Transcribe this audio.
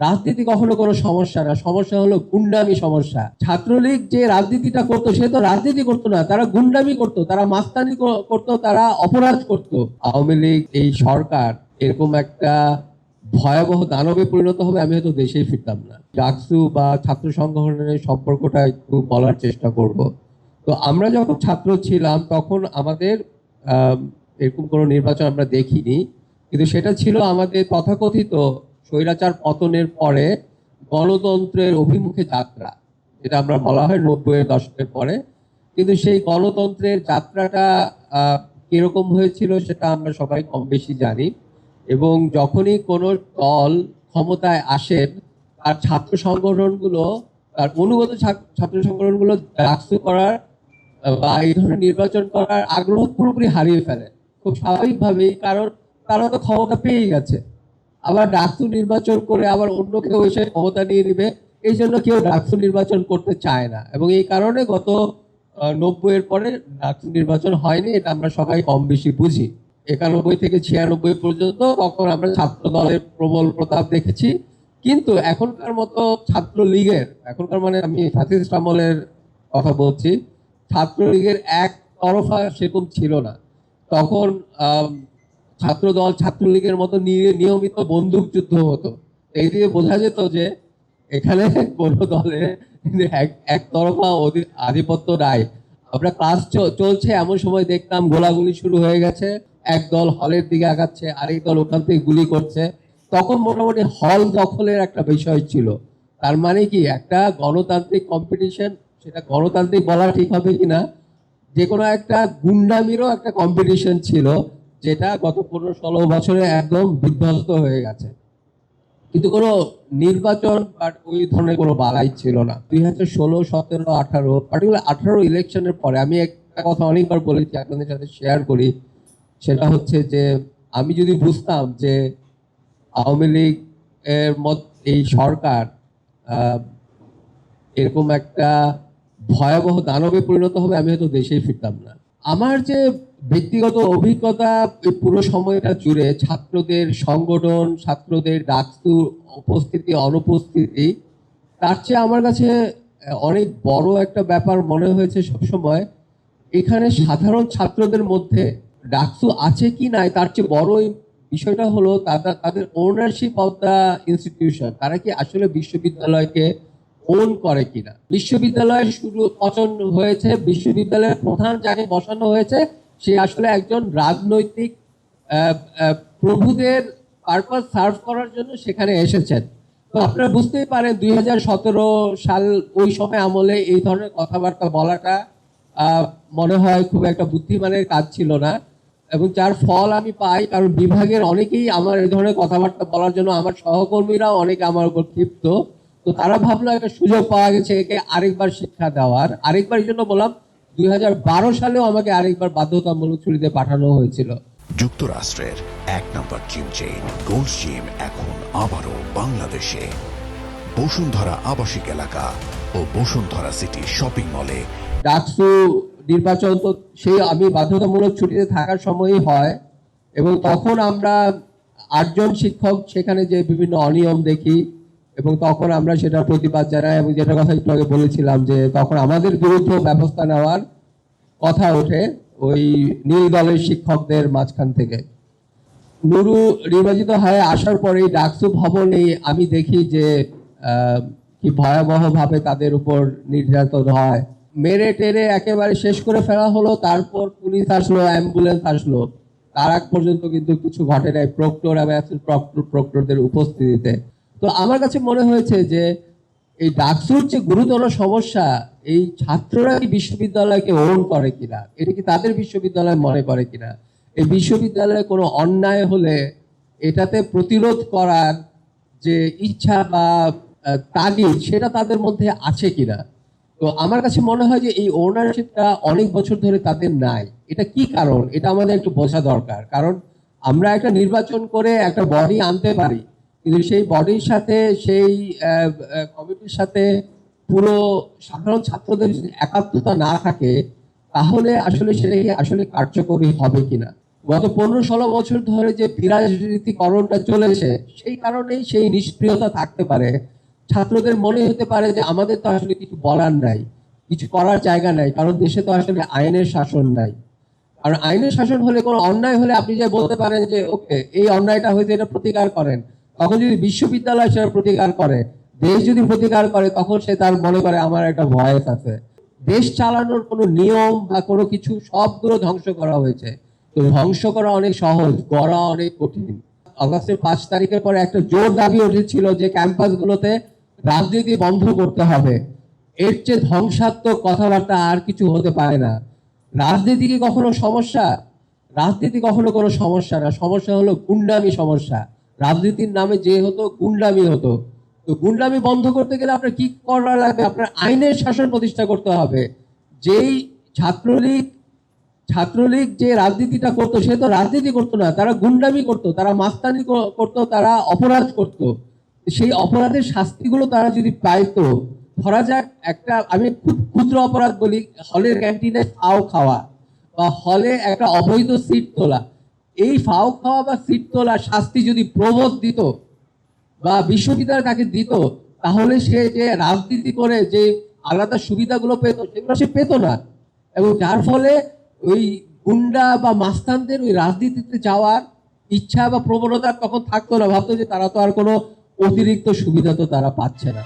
রাজনীতি কখনো কোনো সমস্যা না, সমস্যা হলো গুন্ডামি সমস্যা। ছাত্রলীগ যে রাজনীতিটা করতো সে তো রাজনীতি করতো না, তারা গুন্ডামি করতো, তারা মাস্তানি করতো, তারা অপরাধ করতো। আওয়ামী লীগ এই সরকার এরকম একটা ভয়াবহ দানবে পরিণত হবে আমি হয়তো দেশেই ফিরতাম না। ডাকসু বা ছাত্র সংগঠনের সম্পর্কটা একটু বলার চেষ্টা করব। তো আমরা যখন ছাত্র ছিলাম তখন আমাদের এরকম কোনো নির্বাচন আমরা দেখিনি, কিন্তু সেটা ছিল আমাদের তথাকথিত স্বৈরাচার পতনের পরে গণতন্ত্রের অভিমুখে যাত্রা, যেটা আমরা বলা হয় 90-এর দশকের পরে। কিন্তু সেই গণতন্ত্রের যাত্রাটা কিরকম হয়েছিল সেটা আমরা সবাই কম বেশি জানি। এবং যখনই কোনো দল ক্ষমতায় আসেন তার ছাত্র সংগঠনগুলো, তার অনুগত ছাত্র সংগঠনগুলো ডাকসু করার বা এই ধরনের নির্বাচন করার আগ্রহ পুরোপুরি হারিয়ে ফেলে খুব স্বাভাবিকভাবেই, কারণ তারা তো ক্ষমতা পেয়ে গেছে। আবার ডাকসু নির্বাচন করে আবার অন্য কেউ এসে ক্ষমতা নিয়ে নিবে, এই জন্য কেউ ডাকসু নির্বাচন করতে চায় না। এবং এই কারণে গত 90-এর পরে ডাকসু নির্বাচন হয়নি, এটা আমরা সবাই কম বেশি বুঝি। 91 থেকে 96 পর্যন্ত তখন আমরা ছাত্র দলের প্রবল প্রতাপ দেখেছি। কিন্তু এখনকার মতো ছাত্রলীগের, এখনকার মানে আমি ফ্যাসিস্ট আমলের কথা বলছি, ছাত্রলীগের এক তরফা সেরকম ছিল না তখন। ছাত্রদল ছাত্রলীগের মতো নিয়মিত বন্দুক যুদ্ধ হতো। এই দিয়ে বোঝা যেত যে এখানে কোনো দলে একতরফা আধিপত্য নাই। আমরা ক্লাস চলছে এমন সময় দেখতাম গোলাগুলি শুরু হয়ে গেছে, এক দল হলের দিকে আগাচ্ছে, আরেক দল ওখান থেকে গুলি করছে। তখন মোটামুটি হল দখলের একটা বিষয় ছিল। তার মানে কি, একটা গণতান্ত্রিক কম্পিটিশন, সেটা গণতান্ত্রিক বলা ঠিক হবে কিনা, যে কোনো একটা গুন্ডামিরও একটা কম্পিটিশন ছিল, যেটা গত 15-16 বছরে একদম বিধ্বস্ত হয়ে গেছে। কিন্তু কোনো নির্বাচন বা ওই ধরনের কোনো বালাই ছিল না। 2016, 17, 18, পার্টিকুলার 18 ইলেকশনের পরে আমি একটা কথা অনেকবার বলেছি, আপনাদের সাথে শেয়ার করি। সেটা হচ্ছে যে আমি যদি বুঝতাম যে আওয়ামী লীগ এর এই সরকার এরকম একটা ভয়াবহ দানবে পরিণত হবে আমি হয়তো দেশেই ফিরতাম না। আমার যে ব্যক্তিগত অভিজ্ঞতা পুরো সময়টা জুড়ে ছাত্রদের সংগঠন, ছাত্রদের ডাকসু উপস্থিতি অনুপস্থিতি, তার চেয়ে আমার কাছে অনেক বড় একটা ব্যাপার মনে হয়েছে সবসময়, এখানে সাধারণ ছাত্রদের মধ্যে ডাকসু আছে কি নাই তার চেয়ে বড় বিষয়টা হলো তাদের ওনারশিপ অফ দ্য ইনস্টিটিউশন। তারা কি আসলে বিশ্ববিদ্যালয়কে ওন করে কিনা। বিশ্ববিদ্যালয় শুরু পচন হয়েছে, বিশ্ববিদ্যালয়ের প্রধান যাকে বসানো হয়েছে সে আসলে একজন রাজনৈতিক প্রভুদের পারপাস সার্ভ করার জন্য সেখানে এসেছেন। তো আপনারা বুঝতেই পারেন 2017 সাল ওই সময় আমলে এই ধরনের কথাবার্তা বলাটা মনে হয় খুব একটা বুদ্ধিমানের কাজ ছিল না। এবং যার ফল আমি পাই, কারণ বিভাগের অনেকেই আমার এই ধরনের কথাবার্তা বলার জন্য, আমার সহকর্মীরাও অনেকে আমার উপর ক্ষিপ্ত। তো তারা ভাবলো একটা সুযোগ পাওয়া গেছে একে আরেকবার শিক্ষা দেওয়ার। আরেকবার জন্য বললাম, 2012 সালেও আমাকে আরেকবার বাধ্যতামূলক ছুটিতে পাঠানো হয়েছিল। যুক্তরাষ্ট্রের এক নম্বর জিম চেইন গোল্ডস জিম এখন আবারও বাংলাদেশে। বসুন্ধরা আবাসিক এলাকা ও বসুন্ধরা সিটি শপিং মলে। ডাকসু নির্বাচন তো সেই আমি বাধ্যতামূলক ছুটিতে থাকার সময়ই হয়, এবং তখন আমরা 8 জন শিক্ষক সেখানে যে বিভিন্ন অনিয়ম দেখি, এবং তখন আমরা সেটা প্রতিবাদ জানাই। এবং যেটা কথা একটু আগে বলেছিলাম যে তখন আমাদের বিরুদ্ধে ব্যবস্থা নেওয়ার কথা ওঠে ওই নীল দলের শিক্ষকদের মাঝখান থেকে। নুরু নির্বাচিত হয়ে আসার পরেই ডাকসু ভবনে আমি দেখি যে কি ভয়াবহ ভাবে তাদের উপর নির্যাতন হয়। মেরে টেরে একেবারে শেষ করে ফেলা হলো, তারপর পুলিশ আসলো, অ্যাম্বুলেন্স আসলো, তার আগ পর্যন্ত কিন্তু কিছু ঘটে নাই প্রক্টর এবং প্রক্টরদের উপস্থিতিতে। তো আমার কাছে মনে হয়েছে যে এই ডাকসুর যে গুরুতর সমস্যা, এই ছাত্ররা কি বিশ্ববিদ্যালয়কে ওন করে কিনা, এটা কি তাদের বিশ্ববিদ্যালয় মনে করে কিনা, এই বিশ্ববিদ্যালয়ে কোনো অন্যায় হলে এটাতে প্রতিরোধ করার যে ইচ্ছা বা তাগিদ সেটা তাদের মধ্যে আছে কিনা। তো আমার কাছে মনে হয় যে এই ওনারশিপটা অনেক বছর ধরে তাদের নাই। এটা কি কারণ, এটা আমাদের একটু বোঝা দরকার। কারণ আমরা একটা নির্বাচন করে একটা বডি আনতে পারি, কিন্তু সেই বডির সাথে, সেই কমিটির সাথে পুরো সাধারণ ছাত্রদের যদি একাত্মতা না থাকে, তাহলে আসলে সেটা কি আসলে কার্যকরী হবে কিনা। গত 15-16 বছর ধরে যে বিরাজনীতিকরণটা চলেছে, সেই কারণেই সেই নিষ্ক্রিয়তা থাকতে পারে। ছাত্রদের মনে হতে পারে যে আমাদের তো আসলে কিছু বলার নাই, কিছু করার জায়গা নাই, কারণ দেশে তো আসলে আইনের শাসন নাই। আর আইনের শাসন হলে, কোনো অন্যায় হলে আপনি যে বলতে পারেন যে ওকে, এই অন্যায়টা হয়েছে, এটা প্রতিকার করেন। তখন যদি বিশ্ববিদ্যালয় সেটা প্রতিকার করে, দেশ যদি প্রতিকার করে, তখন সে তার মনে করে আমার একটা ভয়েস আছে। দেশ চালানোর কোনো নিয়ম বা কোনো কিছু সবগুলো ধ্বংস করা হয়েছে। তো ধ্বংস করা অনেক সহজ, গড়া অনেক কঠিন। আগস্টের 5 তারিখের পরে একটা জোর দাবি উঠেছিল যে ক্যাম্পাসগুলোতে রাজনীতি বন্ধ করতে হবে। এর চেয়ে ধ্বংসাত্মক কথাবার্তা আর কিছু হতে পারে না। রাজনীতি কি কখনো সমস্যা? রাজনীতি কখনো কোনো সমস্যা না। সমস্যা হলো গুন্ডামি সমস্যা। রাজনীতির নামে যে হতো, গুন্ডামি হতো। তো গুন্ডামি বন্ধ করতে গেলে আপনার কি করা লাগবে? আপনার আইনের শাসন প্রতিষ্ঠা করতে হবে। যেই ছাত্রলীগ যে রাজনীতিটা করতো, সে তো রাজনীতি করতো না, তারা গুন্ডামি করতো, তারা মাস্তানি করতো, তারা অপরাধ করতো। সেই অপরাধের শাস্তিগুলো তারা যদি পাইতো, ধরা যাক একটা, আমি খুব ক্ষুদ্র অপরাধ বলি, হলের ক্যান্টিনে ফাও খাওয়া বা হলে একটা অবৈধ সিট তোলা, এই ফাও খাওয়া বা সিট তোলা শাস্তি যদি প্রবোধ দিত বা বিশ্ববিদ্যালয় তাকে দিত, তাহলে সে যে রাজনীতি করে যে আলাদা সুবিধাগুলো পেত, সেগুলো সে পেত না। এবং যার ফলে ওই গুন্ডা বা মাস্তানদের ওই রাজনীতিতে যাওয়ার ইচ্ছা বা প্রবণতা তখন থাকতো না, ভাবতো যে তারা তো আর কোনো অতিরিক্ত সুবিধা তো তারা পাচ্ছে না।